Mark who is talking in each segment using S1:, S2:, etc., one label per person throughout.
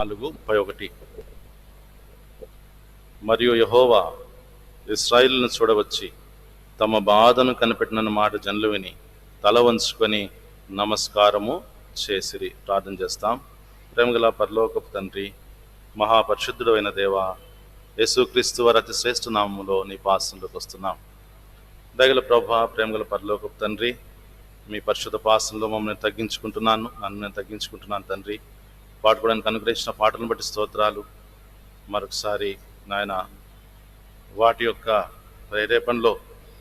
S1: 4:31. మరియు యెహోవా ఇశ్రాయేలును చూడవచ్చి తమ బాధను కనిపెట్టిన మాట జనులు విని తల వంచుకొని నమస్కారము చేసిరి. ప్రార్థన చేస్తాం. ప్రేమగల పరలోకపు తండ్రి, మహాపరిశుద్ధుడు అయిన దేవా, యేసుక్రీస్తు వారి అతి శ్రేష్ఠ నామములో నీ పాసంలోకి వస్తున్నాం. దయగల ప్రభా, ప్రేమగల పరలోకపు తండ్రి, మీ పరిశుద్ధ పాసంలో మమ్మల్ని తగ్గించుకుంటున్నాను, నన్ను నేను తగ్గించుకుంటున్నాను తండ్రి. పాడుకోవడానికి అనుగ్రహించిన పాటలను బట్టి స్తోత్రాలు. మరొకసారి నాయన, వాటి యొక్క ప్రేరేపణలో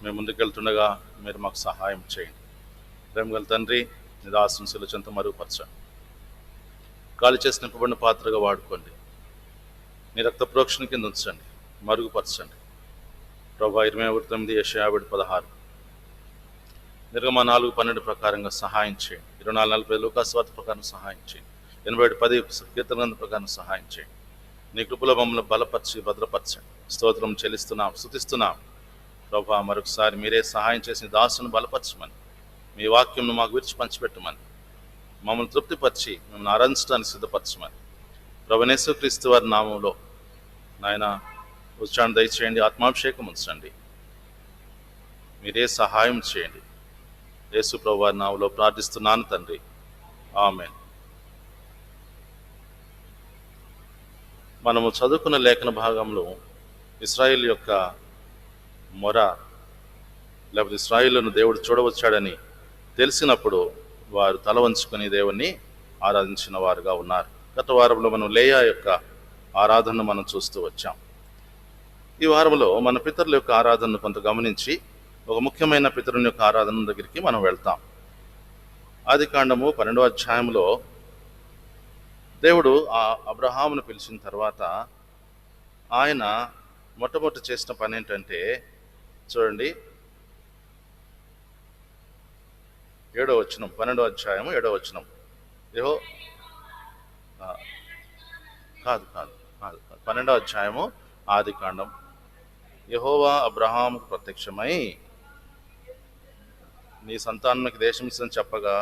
S1: మేము ముందుకెళ్తుండగా మీరు మాకు సహాయం చేయండి. ప్రేమగల తండ్రి, నీ దాసుని శిలువ చెంత మరుగుపరచండి. గాలి చేసి నింపబడిన పాత్రగా వాడుకోండి. నీ రక్త ప్రోక్షణ కింద ఉంచండి, మరుగుపరచండి. ప్రభా 29 యెషయా 16 నిర్గమ 4:12 ప్రకారంగా సహాయం చేయండి. 24:40 లూకాసు ప్రకారం సహాయం చేయండి. 87:10 కీర్తన ప్రకారం సహాయం చేయండి. నీ కృపలో మమ్మల్ని బలపరిచి భద్రపరచండి. స్తోత్రం చెల్లిస్తున్నాం, స్తుతిస్తున్నాం. ప్రభా, మరొకసారి మీరే సహాయం చేసి దాసును బలపరచమని, మీ వాక్యంను మాకు విరిచి పంచిపెట్టమని, మమ్మల్ని తృప్తిపరిచి మిమ్మల్ని ఆరాధించడానికి సిద్ధపరచమని ప్రభువైన యేసుక్రీస్తు వారి నామంలో నాయన ఉచ్చారణ దయచేయండి, ఆత్మాభిషేకం ఉంచండి. మీరే సహాయం చేయండి. యేసు ప్రభు వారి నామంలో ప్రార్థిస్తున్నాను తండ్రి, ఆమేన్. మనము చదువుకున్న లేఖన భాగంలో ఇశ్రాయేలు యొక్క మొర, లేకపోతే ఇశ్రాయేలును దేవుడు చూడవచ్చాడని తెలిసినప్పుడు వారు తల వంచుకొని దేవుణ్ణి ఆరాధించిన వారుగా ఉన్నారు. గత వారంలో మనం లేయా యొక్క ఆరాధనను మనం చూస్తూ వచ్చాం. ఈ వారంలో మన పితరుల యొక్క ఆరాధనను కొంత గమనించి ఒక ముఖ్యమైన పితరుని యొక్క ఆరాధన దగ్గరికి మనం వెళ్తాం. ఆదికాండము 12వ అధ్యాయంలో దేవుడు ఆ అబ్రహామును పిలిచిన తర్వాత ఆయన మొట్టమొదటి చేసిన పని ఏంటంటే, చూడండి 7వ వచనం, 12వ అధ్యాయము 7వ వచనం. కాదు 12వ అధ్యాయము ఆదికాండం. యెహోవా అబ్రహాముకు ప్రత్యక్షమై నీ సంతానానికి దేశం ఇస్తుందని చెప్పగా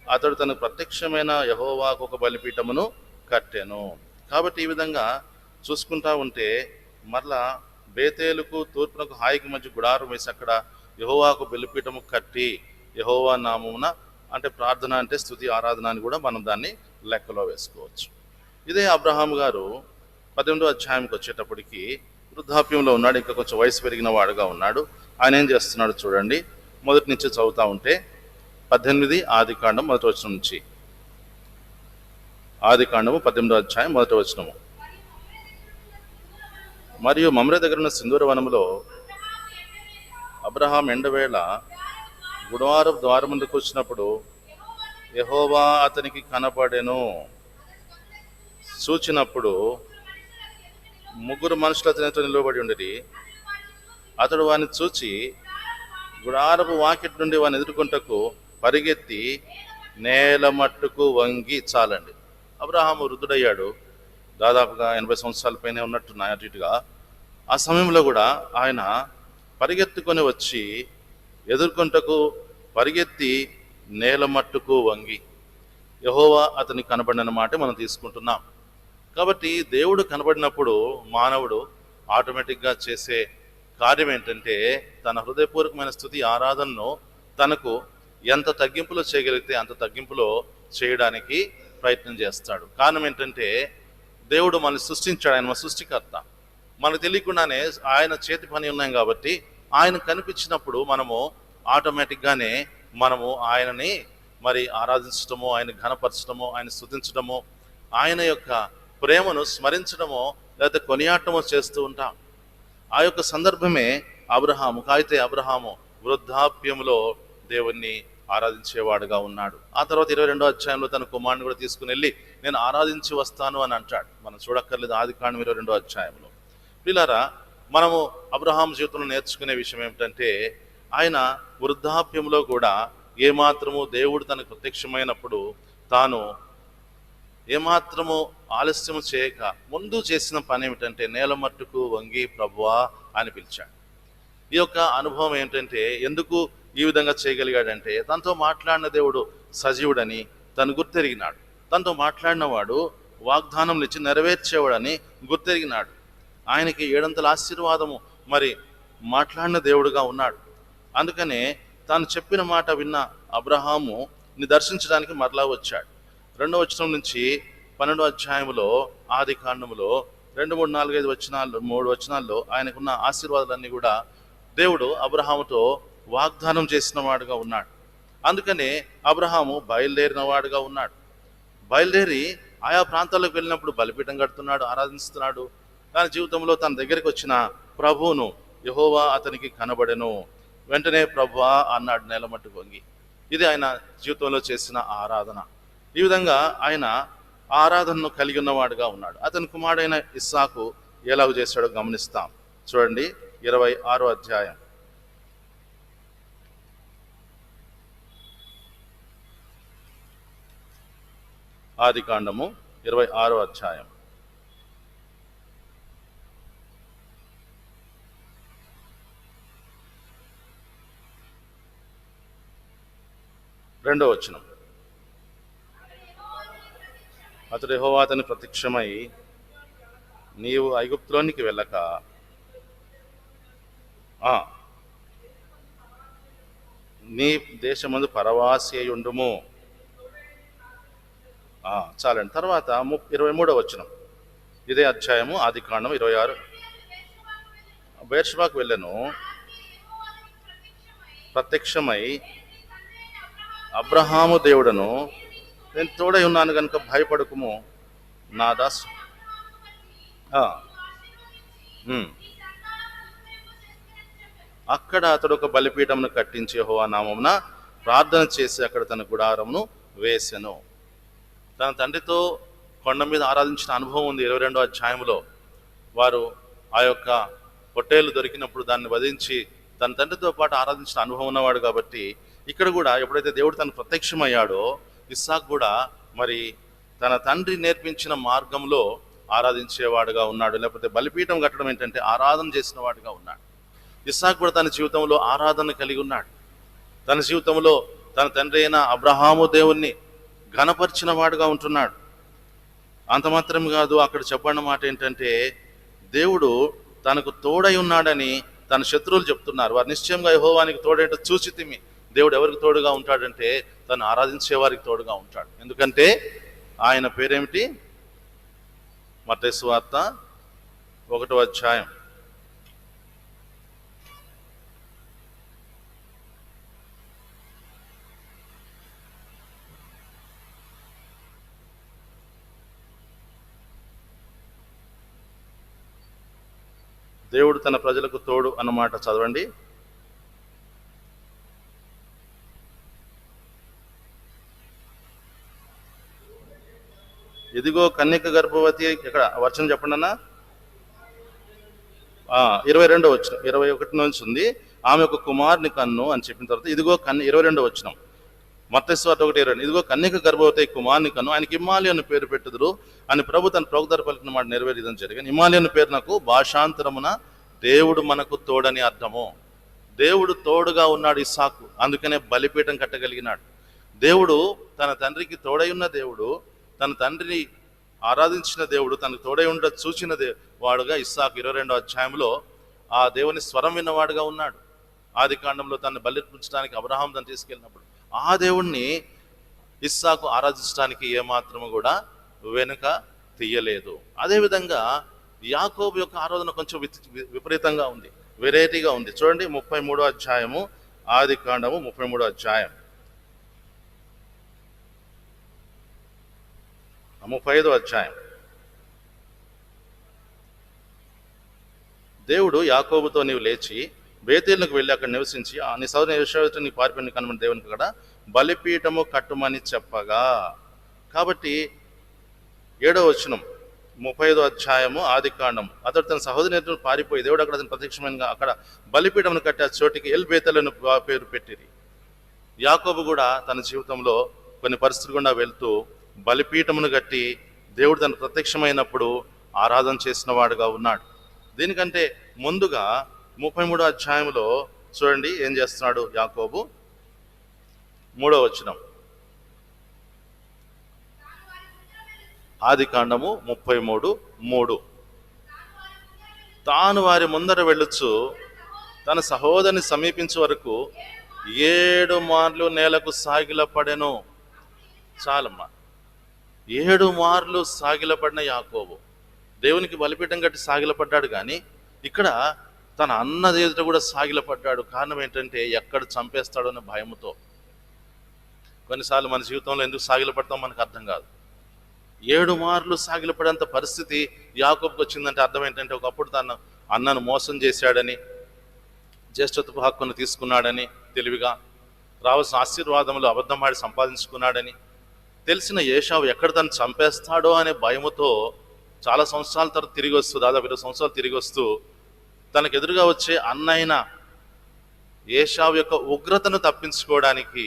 S1: అతడు తనకు ప్రత్యక్షమైన యెహోవాకు ఒక బలిపీఠమును కట్టెను. కాబట్టి ఈ విధంగా చూసుకుంటా ఉంటే మరలా బేతేలుకు తూర్పునకు హాయికి మధ్య గుడారం వేసి అక్కడ యెహోవాకు బలిపీఠము కట్టి యెహోవా నామమున, అంటే ప్రార్థన అంటే స్తుతి ఆరాధన అని కూడా మనం దాన్ని లెక్కలో వేసుకోవచ్చు. ఇదే అబ్రహాం గారు 18వ అధ్యాయంకి వచ్చేటప్పటికి వృద్ధాప్యంలో ఉన్నాడు, ఇంకా కొంచెం వయసు పెరిగిన వాడుగా ఉన్నాడు. ఆయన ఏం చేస్తున్నాడు చూడండి. మొదటి నుంచి చదువుతా ఉంటే 18 ఆదికాండం 1వ వచనం నుంచి. ఆదికాండము 18వ అధ్యాయం 1వ వచనము. మరియు మమ్రే దగ్గర ఉన్న సింధూర వనములో అబ్రహాం ఎండవేళ గుడారపు ద్వారం ముందుకు వచ్చినప్పుడు యెహోవా అతనికి కనపడెను. చూచినప్పుడు 3 మనుషులు అతనితో నిలబడి ఉండిరి. అతడు వాని చూచి గుడారపు వాకిటి నుండి వాని ఎదుర్కొంటకు పరిగెత్తి నేల మట్టుకు వంగి, చాలండి. అబ్రహాము వృద్ధుడయ్యాడు, దాదాపుగా 80 సంవత్సరాల పైనే ఉన్నట్టు అటు ఇటుగా. ఆ సమయంలో కూడా ఆయన పరిగెత్తుకొని వచ్చి ఎదుర్కొంటకు పరిగెత్తి నేల మట్టుకు వంగి యెహోవా అతనికి కనబడిన మాట మనం తీసుకుంటున్నాం. కాబట్టి దేవుడు కనబడినప్పుడు మానవుడు ఆటోమేటిక్గా చేసే కార్యం ఏంటంటే తన హృదయపూర్వకమైన స్తుతి ఆరాధనను తనకు ఎంత తగ్గింపులో చేయగలిగితే అంత తగ్గింపులో చేయడానికి ప్రయత్నం చేస్తాడు. కారణం ఏంటంటే దేవుడు మనల్ని సృష్టించాడు, ఆయన మన సృష్టికర్త. మనకు తెలియకుండానే ఆయన చేతి పని ఉన్నాం కాబట్టి ఆయన కనిపించినప్పుడు మనము ఆటోమేటిక్గానే మనము ఆయనని మరి ఆరాధించడము, ఆయన ఘనపరచడము, ఆయన స్తుతించడము, ఆయన యొక్క ప్రేమను స్మరించడమో లేకపోతే కొనియాటమో చేస్తూ ఉంటాం. ఆ యొక్క సందర్భమే అబ్రహాము. అయితే అబ్రహాము వృద్ధాప్యంలో దేవుణ్ణి ఆరాధించేవాడుగా ఉన్నాడు. ఆ తర్వాత 22వ అధ్యాయంలో తన కుమారుని కూడా తీసుకుని వెళ్ళి నేను ఆరాధించి వస్తాను అని అంటాడు. మనం చూడక్కర్లేదు ఆదికాండం 22వ అధ్యాయంలో. పిల్లారా, మనము అబ్రహాం జీవితంలో నేర్చుకునే విషయం ఏమిటంటే ఆయన వృద్ధాప్యంలో కూడా ఏమాత్రము దేవుడు తనకు ప్రత్యక్షమైనప్పుడు తాను ఏమాత్రము ఆలస్యం చేయక ముందు చేసిన పని ఏమిటంటే నేల మట్టుకు వంగి ప్రభువా అని పిలిచాడు. ఈ యొక్క అనుభవం ఏంటంటే ఎందుకు ఈ విధంగా చేయగలిగాడంటే తనతో మాట్లాడిన దేవుడు సజీవుడని తను గుర్తెరిగినాడు. తనతో మాట్లాడిన వాడు వాగ్దానం ఇచ్చి నెరవేర్చేవాడని గుర్తెరిగినాడు. ఆయనకి ఏడంతల ఆశీర్వాదము మరి మాట్లాడిన దేవుడుగా ఉన్నాడు. అందుకనే తాను చెప్పిన మాట విన్న అబ్రహాము ని దర్శించడానికి మరలా వచ్చాడు. 2వ వచనం నుంచి 12వ అధ్యాయంలో ఆది కాండములో 2, 3, 4, 5 వచనాల్లో 3 వచనాల్లో ఆయనకున్న ఆశీర్వాదాలన్నీ కూడా దేవుడు అబ్రహాముతో వాగ్దానం చేసిన వాడుగా ఉన్నాడు. అందుకనే అబ్రహాము బయలుదేరిన వాడుగా ఉన్నాడు. బయలుదేరి ఆయా ప్రాంతాలకు వెళ్ళినప్పుడు బలిపీఠం కడుతున్నాడు, ఆరాధిస్తున్నాడు. తన జీవితంలో తన దగ్గరికి వచ్చిన ప్రభువును యెహోవా అతనికి కనబడెను. వెంటనే ప్రభువా అన్నాడు నేలమట్టు వంగి. ఇది ఆయన జీవితంలో చేసిన ఆరాధన. ఈ విధంగా ఆయన ఆరాధనను కలిగి ఉన్నవాడుగా ఉన్నాడు. అతని కుమారుడైన ఇస్సాకు ఎలాగ చేశాడో గమనిస్తాం. చూడండి 26వ అధ్యాయం. ఆది కాండము 26వ అధ్యాయం. రెండవ వచనం. అతడు యెహోవా అతని ప్రత్యక్షమై, నీవు ఐగుప్తులోనికి వెళ్ళక నీ దేశమందు పరవాసి అయి ఉండుము. చాలండి. తర్వాత 23వ వచనం. ఇదే అధ్యాయము ఆది కాండం 26. బెర్షెబాకు వెళ్ళెను, ప్రత్యక్షమై అబ్రహాము దేవుడను, నేను తోడై ఉన్నాను కనుక భయపడకుము నా దాసు. అక్కడ అతడు ఒక బలిపీఠమును కట్టించి యెహోవా నామమున ప్రార్థన చేసి అక్కడ తన గుడారమును వేసెను. తన తండ్రితో కొండ మీద ఆరాధించిన అనుభవం ఉంది. 22వ అధ్యాయంలో వారు ఆ యొక్క పొట్టేలు దొరికినప్పుడు దాన్ని వధించి తన తండ్రితో పాటు ఆరాధించిన అనుభవం ఉన్నవాడు. కాబట్టి ఇక్కడ కూడా ఎప్పుడైతే దేవుడు తను ప్రత్యక్షమయ్యాడో ఇస్సాకు కూడా మరి తన తండ్రి నేర్పించిన మార్గంలో ఆరాధించేవాడుగా ఉన్నాడు. లేకపోతే బలిపీఠం కట్టడం ఏంటంటే ఆరాధన చేసిన వాడుగా ఉన్నాడు. ఇస్సాకు కూడా తన జీవితంలో ఆరాధన కలిగి ఉన్నాడు. తన జీవితంలో తన తండ్రి అయిన అబ్రహాము దేవుణ్ణి ఘనపరిచిన వాడుగా ఉంటున్నాడు. అంత మాత్రం కాదు, అక్కడ చెప్పిన మాట ఏంటంటే దేవుడు తనకు తోడై ఉన్నాడని తన శత్రువులు చెప్తున్నారు. వారు నిశ్చయంగా యెహోవానికి తోడేంటో చూచితిమి. దేవుడు ఎవరికి తోడుగా ఉంటాడంటే తను ఆరాధించే వారికి తోడుగా ఉంటాడు. ఎందుకంటే ఆయన పేరేమిటి? మత్తయి సువార్త 1వ అధ్యాయం. దేవుడు తన ప్రజలకు తోడు అన్నమాట చదవండి. ఇదిగో కన్యక గర్భవతి. ఇక్కడ వచనం చెప్పండి అన్న. 22వ వచనం, 21 నుంచి ఉంది. ఆమె ఒక కుమారుని కన్ను అని చెప్పిన తర్వాత ఇదిగో 22వ వచనం మత్తయి సువార్త 1:22. ఇదిగో కన్యక గర్భవతి కుమారుని కన్ను, ఆయనకి ఇమ్మాలి అని పేరు పెట్టుదురు అని ప్రభు తన ప్రవక్త పలికిన మాట నెరవేరిదని జరిగింది. ఇమ్మాలి అనే పేరు నాకు భాషాంతరమున దేవుడు మనకు తోడని అర్థము. దేవుడు తోడుగా ఉన్నాడు ఇస్సాకు, అందుకనే బలిపీఠం కట్టగలిగినాడు. దేవుడు తన తండ్రికి తోడై ఉన్న దేవుడు, తన తండ్రిని ఆరాధించిన దేవుడు, తనకు తోడై ఉండ చూచిన వాడుగా ఇస్సాకు 22వ అధ్యాయంలో ఆ దేవుని స్వరం విన్నవాడుగా ఉన్నాడు. ఆది కాండంలో తనను బలిర్పించడానికి అబ్రహాం తను తీసుకెళ్ళినప్పుడు ఆ దేవుణ్ణి ఇస్సాకు ఆరాధించడానికి ఏమాత్రము కూడా వెనుక తీయలేదు. అదేవిధంగా యాకోబు యొక్క ఆరాధన కొంచెం విపరీతంగా ఉంది, వెరైటీగా ఉంది. చూడండి 33వ అధ్యాయము, ఆది కాండము 33వ అధ్యాయం 35వ అధ్యాయం. దేవుడు యాకోబుతో నీవు లేచి బేతేలుకు వెళ్ళి అక్కడ నివసించి నీ సోదరుని యోషేవతో నీ పారిపోయిన కనుమని దేవునికి అక్కడ బలిపీఠము కట్టుమని చెప్పగా. కాబట్టి 7వ వచనం 35వ అధ్యాయము ఆది కాండం. అతడు తన సహోదరుని పారిపోయి దేవుడు అక్కడ అతను ప్రత్యక్షమైన అక్కడ బలిపీఠమును కట్టి ఆ చోటికి ఎల్ బేతేలను పేరు పెట్టిరి. యాకోబు కూడా తన జీవితంలో కొన్ని పరిస్థితులు గుండా వెళ్తూ బలిపీఠమును కట్టి దేవుడు తను ప్రత్యక్షమైనప్పుడు ఆరాధన చేసిన వాడుగా ఉన్నాడు. దీనికంటే ముందుగా 33వ అధ్యాయంలో చూడండి ఏం చేస్తున్నాడు యాకోబు. 3వ వచనం. ఆదికాండము 33:3. తాను వారి ముందర వెళ్ళొచ్చు తన సహోదరిని సమీపించే వరకు 7 మార్లు నేలకు సాగిలపడెను. చాలమ్మా, 7 మార్లు సాగిలపడిన యాకోబు దేవునికి బలిపీఠం కట్టి సాగిలపడ్డాడు. కానీ ఇక్కడ తన అన్న ఎదుట కూడా సాగిలపడ్డాడు. కారణం ఏంటంటే ఎక్కడ చంపేస్తాడో అనే భయముతో. కొన్నిసార్లు మన జీవితంలో ఎందుకు సాగిలపడతాం మనకు అర్థం కాదు. 7 మార్లు సాగిలపడేంత పరిస్థితి యాకోబుకి వచ్చిందంటే అర్థం ఏంటంటే ఒకప్పుడు తన అన్నను మోసం చేశాడని, జ్యేష్ఠత్వపు హక్కును తీసుకున్నాడని, తెలివిగా రావాల్సిన ఆశీర్వాదములు అబద్ధమాడి సంపాదించుకున్నాడని తెలిసిన ఏషావు ఎక్కడ తను చంపేస్తాడో అనే భయముతో చాలా సంవత్సరాల తర్వాత తిరిగి వస్తూ, దాదాపు 20 సంవత్సరాలు తిరిగి వస్తూ తనకు ఎదురుగా వచ్చే అన్నైన ఏషావు యొక్క ఉగ్రతను తప్పించుకోవడానికి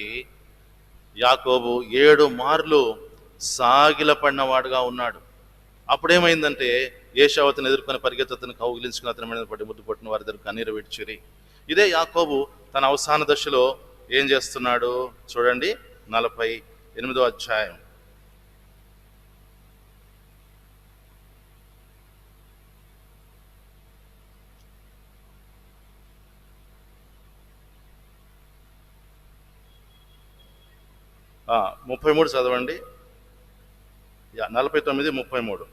S1: యాకోబు 7 మార్లు సాగిలపడినవాడుగా ఉన్నాడు. అప్పుడేమైందంటే ఏషావు అతను ఎదుర్కొని పరిగెత్తి అతను కౌగిలించుకుని అతని మీద పడి ముద్దు పట్టిన వారి దగ్గర కన్నీరు విడిచిరి. ఇదే యాకోబు తన అవసాన దశలో ఏం చేస్తున్నాడు చూడండి. 48వ అధ్యాయం. ఆ 33 చదవండి. 49:33.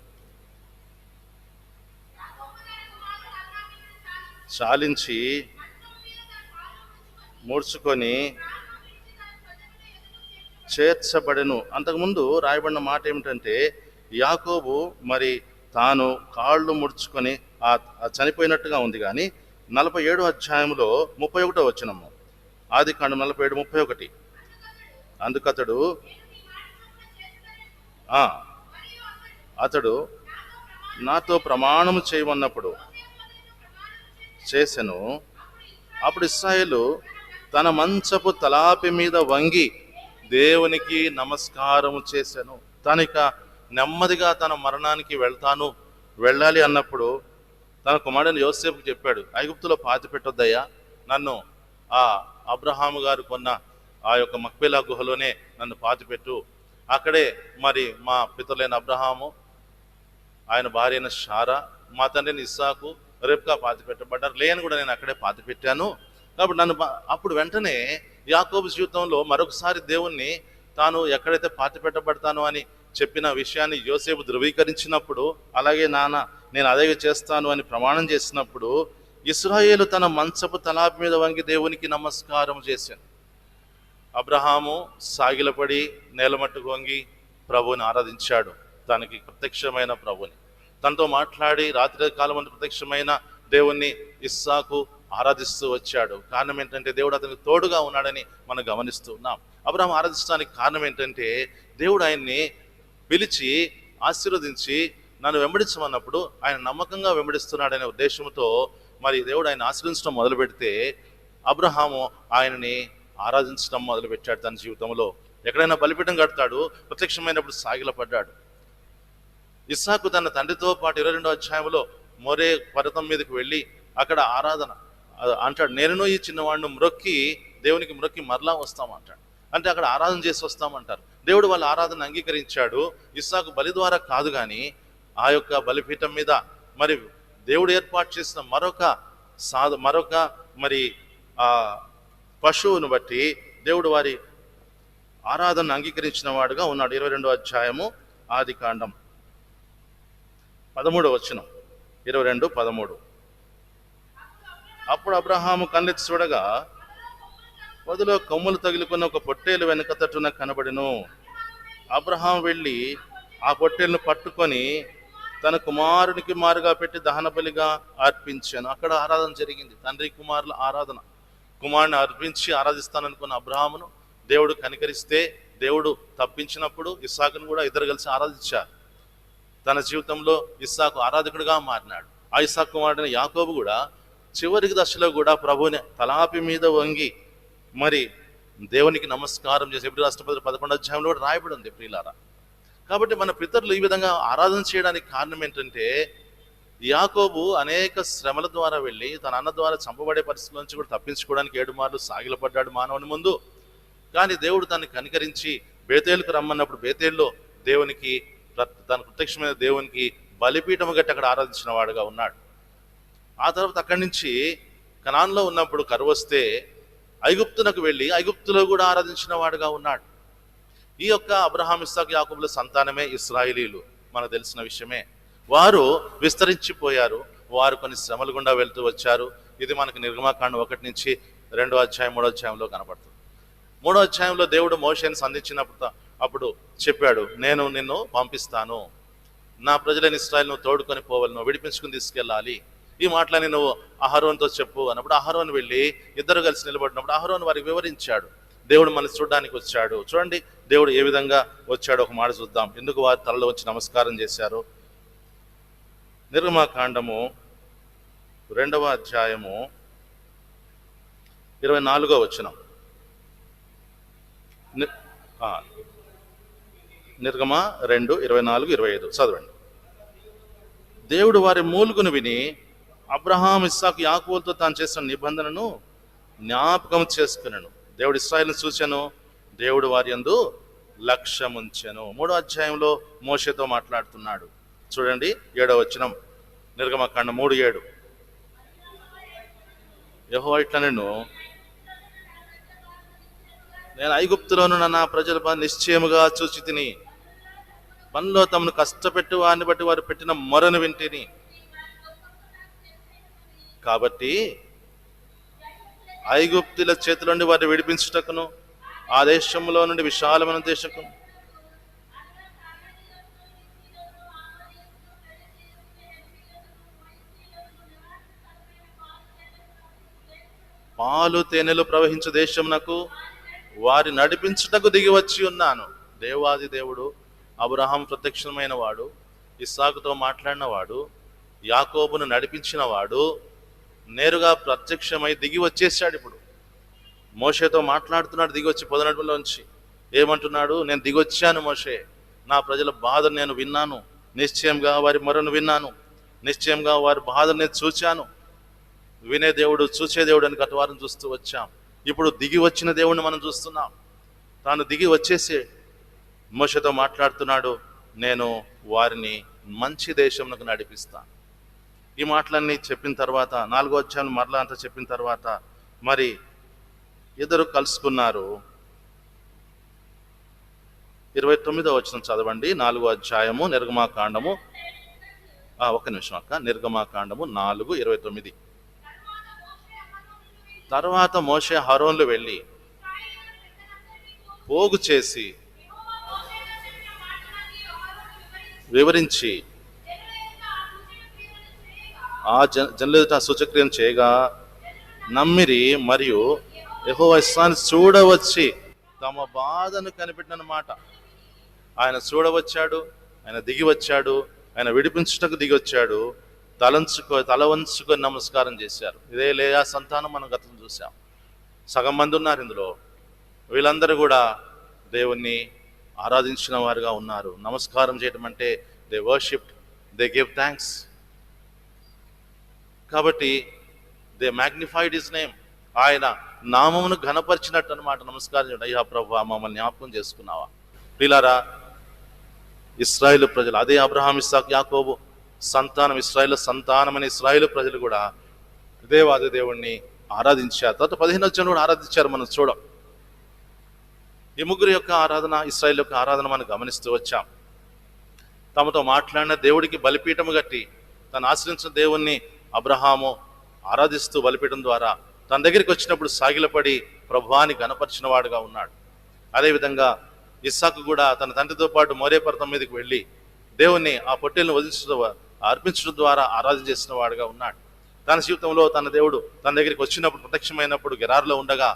S1: చాలించి మూర్చుకొని చేర్చబడెను. అంతకుముందు రాయబడిన మాట ఏమిటంటే యాకోబు మరి తాను కాళ్ళు ముడుచుకొని చనిపోయినట్టుగా ఉంది. కానీ 47వ అధ్యాయంలో 31వ వచనము, ఆదికాండం 47:31. అందుకతడు అతడు నాతో ప్రమాణము చేయమన్నప్పుడు చేసెను. అప్పుడు ఇశ్రాయేలు తన మంచపు తలాపి మీద వంగి దేవునికి నమస్కారము చేశాను. తనిక నెమ్మదిగా తన మరణానికి వెళ్ళాలి అన్నప్పుడు తన కుమారుడు యోసేపుకి చెప్పాడు, ఐగుప్తులో పాతి పెట్టొద్దయ్యా, నన్ను ఆ అబ్రహాము గారు కొన్న ఆ యొక్క మక్పేలా గుహలోనే నన్ను పాతిపెట్టు. అక్కడే మరి మా పితరులైన అబ్రహాము, ఆయన భార్య అయిన షారా, మా తండ్రిని ఇస్సాకు, రెబ్కా పాతి పెట్టబడ్డారు. లేని కూడా నేను అక్కడే పాతి పెట్టాను. కాబట్టి నన్ను అప్పుడు వెంటనే యాకోబు జీవితంలో మరొకసారి దేవుణ్ణి తాను ఎక్కడైతే పాతి పెట్టబడతాను అని చెప్పిన విషయాన్ని యోసేపు ధృవీకరించినప్పుడు, అలాగే నాన్న నేను అదే చేస్తాను అని ప్రమాణం చేసినప్పుడు ఇశ్రాయేలు తన మంచపు తలాపి మీద వంగి దేవునికి నమస్కారం చేశాను. అబ్రహాము సాగిలపడి నేలమట్టుకు వంగి ప్రభువుని ఆరాధించాడు. తనకి ప్రత్యక్షమైన ప్రభుని, తనతో మాట్లాడి రాత్రి కాలం ప్రత్యక్షమైన దేవుణ్ణి ఇస్సాకు ఆరాధిస్తూ వచ్చాడు. కారణం ఏంటంటే దేవుడు అతనికి తోడుగా ఉన్నాడని మనం గమనిస్తూ ఉన్నాం. అబ్రహాము ఆరాధించడానికి కారణం ఏంటంటే దేవుడు ఆయన్ని పిలిచి ఆశీర్వదించి నన్ను వెంబడించమన్నప్పుడు ఆయన నమ్మకంగా వెంబడిస్తున్నాడనే ఉద్దేశంతో మరి దేవుడు ఆయన ఆశీర్వదించడం మొదలు పెడితే అబ్రహాము ఆయనని ఆరాధించడం మొదలుపెట్టాడు. తన జీవితంలో ఎక్కడైనా బలిపీఠం కడతాడు, ప్రత్యక్షమైనప్పుడు సాగిలపడ్డాడు. ఇస్సాకు తన తండ్రితో పాటు 22వ అధ్యాయంలో మోరే పర్వతం మీదకి వెళ్ళి అక్కడ ఆరాధన అంటాడు. నేను ఈ చిన్నవాడిని మ్రొక్కి దేవునికి మ్రొక్కి మరలా వస్తామంటాడు. అంటే అక్కడ ఆరాధన చేసి వస్తామంటారు. దేవుడు వాళ్ళ ఆరాధన అంగీకరించాడు. ఇస్సాకు బలి ద్వారా కాదు, కానీ ఆ యొక్క బలిపీఠం మీద మరి దేవుడు ఏర్పాటు చేసిన మరొక మరి ఆ పశువును బట్టి దేవుడు వారి ఆరాధన అంగీకరించిన వాడుగా ఉన్నాడు. 22వ అధ్యాయము ఆదికాండం 13వ వచనం. 22:13. అప్పుడు అబ్రహాము కన్నెత్తి చూడగా పొదలో కొమ్ములు తగులుకున్న ఒక పొట్టేలు వెనుక తట్టున కనబడెను. అబ్రహాం వెళ్ళి ఆ పొట్టేలును పట్టుకొని తన కుమారునికి మారుగా పెట్టి దహన బలిగా అర్పించాను. అక్కడ ఆరాధన జరిగింది, తండ్రి కుమారుల ఆరాధన. కుమారుని అర్పించి ఆరాధిస్తాననుకున్న అబ్రహామును దేవుడు కనికరిస్తే, దేవుడు తప్పించినప్పుడు ఇస్సాకును కూడా ఇద్దరు కలిసి ఆరాధించారు. తన జీవితంలో ఇస్సాకు ఆరాధకుడిగా మారినాడు. ఆ ఇస్సాకు కుమారుడైన యాకోబు కూడా చివరికి దశలో కూడా ప్రభువుని తలాపి మీద వంగి మరి దేవునికి నమస్కారం చేసి ఎబ్రీ రాష్ట్రపతి 11వ అధ్యాయంలో కూడా రాయబడి ఉంది ప్రియులారా. కాబట్టి మన పితరులు ఈ విధంగా ఆరాధన చేయడానికి కారణం ఏంటంటే యాకోబు అనేక శ్రమల ద్వారా వెళ్ళి తన అన్న ద్వారా చంపబడే పరిస్థితుల నుంచి కూడా తప్పించుకోవడానికి 7 మార్లు సాగిలపడ్డాడు మానవుని ముందు. కానీ దేవుడు తనని కనికరించి బేతేలుకు రమ్మన్నప్పుడు బేతేలులో దేవునికి తన ప్రత్యక్షమైన దేవునికి బలిపీఠము గట్టి అక్కడ ఆరాధించిన వాడుగా ఉన్నాడు. ఆ తర్వాత అక్కడి నుంచి కనాన్లో ఉన్నప్పుడు కరువు వస్తే ఐగుప్తునకు వెళ్ళి ఐగుప్తులో కూడా ఆరాధించిన వాడుగా ఉన్నాడు. ఈ యొక్క అబ్రహాం, ఇస్సాకు, యాకోబుల సంతానమే ఇశ్రాయేలీలు, మనకు తెలిసిన విషయమే. వారు విస్తరించిపోయారు, వారు కొన్ని శ్రమల గుండా వెళ్తూ వచ్చారు. ఇది మనకు నిర్గమాకాండం 1 నుంచి 2వ అధ్యాయం 3వ అధ్యాయంలో కనపడుతుంది. 3వ అధ్యాయంలో దేవుడు మోషేని సంధించినప్పుడు అప్పుడు చెప్పాడు, నేను నిన్ను పంపిస్తాను, నా ప్రజలైన ఇశ్రాయేలును తోడుకొని పోవాలను, విడిపించుకుని తీసుకెళ్ళాలి. ఈ మాటలని నువ్వు అహరోన్తో చెప్పు అన్నప్పుడు అహరోన్ వెళ్ళి ఇద్దరు కలిసి నిలబడినప్పుడు అహరోన్ వారికి వివరించాడు, దేవుడు మనల్ని చూడడానికి వచ్చాడు. చూడండి దేవుడు ఏ విధంగా వచ్చాడు, ఒక మాట చూద్దాం. ఎందుకు వారి తలలో వచ్చి నమస్కారం చేశారు. నిర్గమాకాండము 2వ అధ్యాయము 24వ వచనం. నిర్గమ 2:24-25 చదవండి. దేవుడు వారి మూలుగును విని అబ్రహాం, ఇస్సాకు, యాకోబులతో తాను చేసిన నిబంధనను జ్ఞాపకం చేసుకున్నాను. దేవుడు ఇశ్రాయేలును చూచెను, దేవుడు వారి యందు లక్ష్యముంచెను. 3వ అధ్యాయంలో మోషేతో మాట్లాడుతున్నాడు. చూడండి 7వ వచనం, నిర్గమకాండం 3:7. యెహోవా ఇట్లా నేను ఐగుప్తులోను నా ప్రజల నిశ్చయముగా చూచి తిని, పనిలో తమను కష్టపెట్టు వారిని బట్టి వారు పెట్టిన మొరను వింటిని. కాబట్టి ఐగుప్తుల చేతిలో నుండి వారిని విడిపించుటకును, ఆ దేశంలో నుండి విశాలమైన దేశకు పాలు తేనెలు ప్రవహించే దేశమునకు వారి నడిపించుటకు దిగి వచ్చి ఉన్నాను. దేవాది దేవుడు అబ్రహాం ప్రత్యక్షమైన వాడు, ఇస్సాకుతో మాట్లాడిన వాడు, యాకోబును నడిపించిన వాడు నేరుగా ప్రత్యక్షమై దిగి వచ్చేసాడు. ఇప్పుడు మోషేతో మాట్లాడుతున్నాడు, దిగి వచ్చి పొదనడుపులోంచి ఏమంటున్నాడు, నేను దిగొచ్చాను మోషే, నా ప్రజల బాధను నేను విన్నాను, నిశ్చయంగా వారి మొరను విన్నాను, నిశ్చయంగా వారి బాధను నేను చూచాను. వినే దేవుడు, చూసే దేవుడు అని గత వారం చూస్తూ వచ్చాం. ఇప్పుడు దిగి వచ్చిన దేవుడిని మనం చూస్తున్నాం. తాను దిగి వచ్చేసి మోషేతో మాట్లాడుతున్నాడు, నేను వారిని మంచి దేశంలోకి నడిపిస్తాను. ఈ మాటలన్నీ చెప్పిన తర్వాత 4వ అధ్యాయం మరలా అంతా చెప్పిన తర్వాత మరి ఇద్దరు కలుసుకున్నారు. 29వ వచనం చదవండి. 4వ అధ్యాయము నిర్గమాకాండము, ఒక్క నిమిషం అక్క, నిర్గమాకాండము 4:29. తర్వాత మోషే అహరోన్లు వెళ్ళి పోగు చేసి వివరించి ఆ జనుల ఎదుట సూచక్రియం చేయగా నమ్మిరి, మరియు యెహోవా ఇస్రాయేలును చూడవచ్చి తమ బాధను కనిపెట్టిన మాట. ఆయన చూడవచ్చాడు, ఆయన దిగి వచ్చాడు, ఆయన విడిపించుటకు దిగి వచ్చాడు. తల వంచుకొని నమస్కారం చేశారు. ఇదే లేయా సంతానం మనం గతం చూసాం. సగం మంది ఉన్నారు ఇందులో. వీళ్ళందరూ కూడా దేవుణ్ణి ఆరాధించిన వారుగా ఉన్నారు. నమస్కారం చేయడం అంటే they worshipped, they give thanks. కాబట్టి దే మ్యాగ్నిఫైడ్ హిస్ నేమ్, ఆయన నామమును ఘనపరిచినట్టు అన్నమాట. నమస్కారం చేయండి. అయ్యా ప్రభువా, మమ్మల్ని జ్ఞాపకం చేసుకున్నావా. ప్రియులారా, ఇశ్రాయేలు ప్రజలు, అదే అబ్రహాం, ఇస్సాకు, యాకోబు సంతానం, ఇశ్రాయేలు సంతానమైన ఇశ్రాయేలు ప్రజలు కూడా దేవాది దేవుణ్ణి ఆరాధించారు. తర్వాత 15వ వచనంలో కూడా ఆరాధించారు. మనం చూడం. ఈ ముగ్గురు యొక్క ఆరాధన, ఇశ్రాయేలు యొక్క ఆరాధన మనం గమనిస్తూ వచ్చాం. తమతో మాట్లాడిన దేవుడికి బలిపీఠము కట్టి తను ఆశ్రయించిన దేవుణ్ణి అబ్రహాము ఆరాధిస్తూ బలిపీఠం ద్వారా తన దగ్గరికి వచ్చినప్పుడు సాగిలపడి ప్రభువాని గణపరిచిన వాడుగా ఉన్నాడు. అదేవిధంగా ఇస్సాకు కూడా తన తండ్రితో పాటు మోరే పర్వతం మీదకి వెళ్ళి దేవుణ్ణి ఆ పొట్టేలను అర్పించడం ద్వారా ఆరాధన చేసిన వాడుగా ఉన్నాడు. తన జీవితంలో తన దేవుడు తన దగ్గరికి వచ్చినప్పుడు, ప్రత్యక్షమైనప్పుడు గెరారులో ఉండగా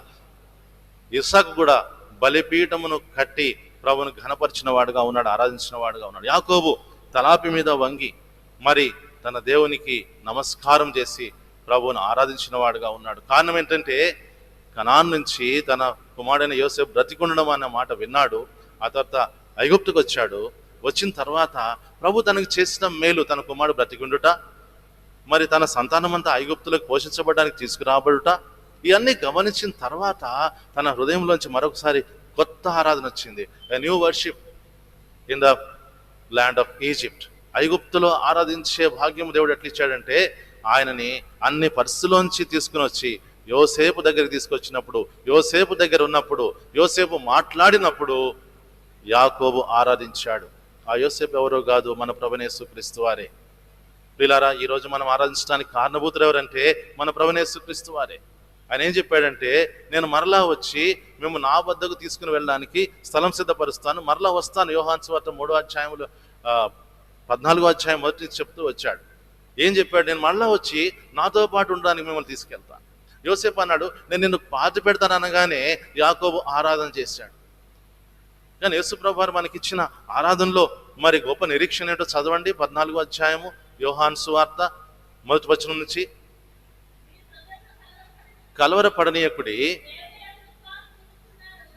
S1: ఇస్సాకు కూడా బలిపీఠమును కట్టి ప్రభువును ఘనపరిచిన వాడుగా ఉన్నాడు, ఆరాధించిన వాడుగా ఉన్నాడు. యాకోబు తలాపి మీద వంగి మరి తన దేవునికి నమస్కారం చేసి ప్రభువును ఆరాధించిన వాడుగా ఉన్నాడు. కారణం ఏంటంటే కనాన్ నుంచి తన కుమారుడైన యోసేపు బ్రతికుండడం అన్న మాట విన్నాడు. ఆ తర్వాత ఐగుప్తుకు వచ్చాడు. వచ్చిన తర్వాత ప్రభు తనకు చేసిన మేలు, తన కుమారుడు బ్రతికుండుట, మరి తన సంతానం అంతా ఐగుప్తులకు పోషించబడడానికి తీసుకురాబడుట, ఇవన్నీ గమనించిన తర్వాత తన హృదయంలోంచి మరొకసారి కొత్త ఆరాధన వచ్చింది. A new worship in the land of Egypt. ఐగుప్తులో ఆరాధించే భాగ్యం దేవుడు ఎట్లా ఇచ్చాడంటే, ఆయనని అన్ని పరిస్థితుల్లోంచి తీసుకుని వచ్చి యోసేపు దగ్గరికి తీసుకొచ్చినప్పుడు, యోసేపు దగ్గర ఉన్నప్పుడు, యోసేపు మాట్లాడినప్పుడు యాకోబు ఆరాధించాడు. ఆ యోసేపు ఎవరో కాదు, మన ప్రభువైన యేసుక్రీస్తు వారే. ప్రియులారా, ఈరోజు మనం ఆరాధించడానికి కారణభూతులు ఎవరంటే మన ప్రభువైన యేసుక్రీస్తు వారే. ఆయన ఏం చెప్పాడంటే, నేను మరలా వచ్చి మేము నా వద్దకు తీసుకుని వెళ్ళడానికి స్థలం సిద్ధపరుస్తాను, మరలా వస్తాను. యోహాను సువార్త 3వ అధ్యాయంలో 14వ అధ్యాయం మొదటి చెప్తూ వచ్చాడు. ఏం చెప్పాడు? నేను మరలా వచ్చి నాతో పాటు ఉండడానికి మిమ్మల్ని తీసుకెళ్తాను. యోసేపు అన్నాడు, నేను నిన్ను పాతి పెడతాను అనగానే యాకోబు ఆరాధన చేశాడు. కానీ యేసుప్రభు వారు మనకిచ్చిన ఆరాధనలో మరి గొప్ప నిరీక్షణ ఏంటో చదవండి. 14వ అధ్యాయము యోహాను సువార్త మొదటి వచనం నుంచి. కలవరపడనీయకుడి,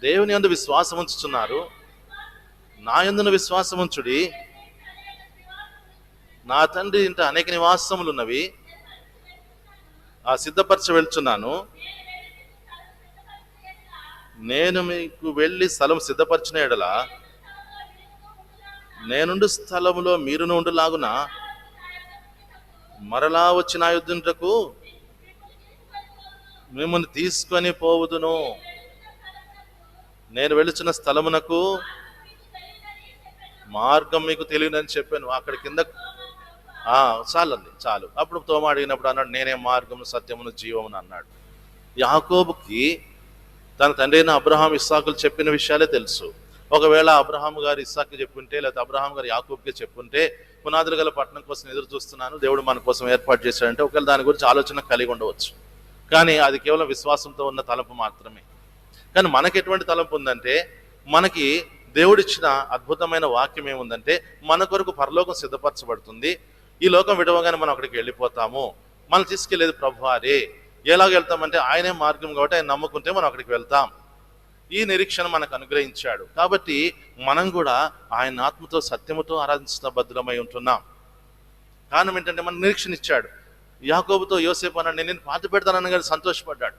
S1: దేవుని యందు విశ్వాసం ఉంచుతున్నారు, నా యందున విశ్వాసం ఉంచుడి. నా తండ్రి ఇంట అనేక నివాసములు ఉన్నవి, ఆ సిద్ధపరచ వెళ్తున్నాను. నేను మీకు వెళ్ళి స్థలం సిద్ధపరిచిన ఎడల నేనుండు స్థలములో మీరును ఉండులాగున మరలా వచ్చి నా యుద్ధంటకు మిమ్మల్ని తీసుకొని పోవుదును. నేను వెళుచున్న స్థలమునకు మార్గం మీకు తెలియదని చెప్పాను. అక్కడ కింద చాలండి, చాలు. అప్పుడు తోమ అడిగినప్పుడు అన్నాడు, నేనే మార్గము సత్యమును జీవమును అన్నాడు. యాకోబుకి తన తండ్రి అయిన అబ్రహాం ఇస్సాకులు చెప్పిన విషయాలే తెలుసు. ఒకవేళ అబ్రహాం గారు ఇస్సాకు చెప్పుంటే, లేకపోతే అబ్రహాం గారు యాకోబుకి చెప్పుంటే, పునాదులు గల పట్టణం కోసం ఎదురు చూస్తున్నాను, దేవుడు మన కోసం ఏర్పాటు చేశాడంటే ఒకవేళ దాని గురించి ఆలోచన కలిగి ఉండవచ్చు. కానీ అది కేవలం విశ్వాసంతో ఉన్న తలంపు మాత్రమే. కానీ మనకి ఎటువంటి తలంపు ఉందంటే, మనకి దేవుడిచ్చిన అద్భుతమైన వాక్యం ఏముందంటే, మన కొరకు పరలోకం సిద్ధపరచబడుతుంది, ఈ లోకం విడవగానే మనం అక్కడికి వెళ్ళిపోతాము, మనం తీసుకెళ్లేది ప్రభువారే. ఎలాగ వెళ్తామంటే ఆయనే మార్గం కాబట్టి ఆయన నమ్ముకుంటే మనం అక్కడికి వెళ్తాం. ఈ నిరీక్షణ మనకు అనుగ్రహించాడు. కాబట్టి మనం కూడా ఆయన ఆత్మతో సత్యముతో ఆరాధించిన బద్దులమై ఉంటున్నాం. కారణం ఏంటంటే మన నిరీక్షణ ఇచ్చాడు. యాకోబుతో యోసేపు అన్నాడు, నేను పాతి పెడతానని కానీ సంతోషపడ్డాడు.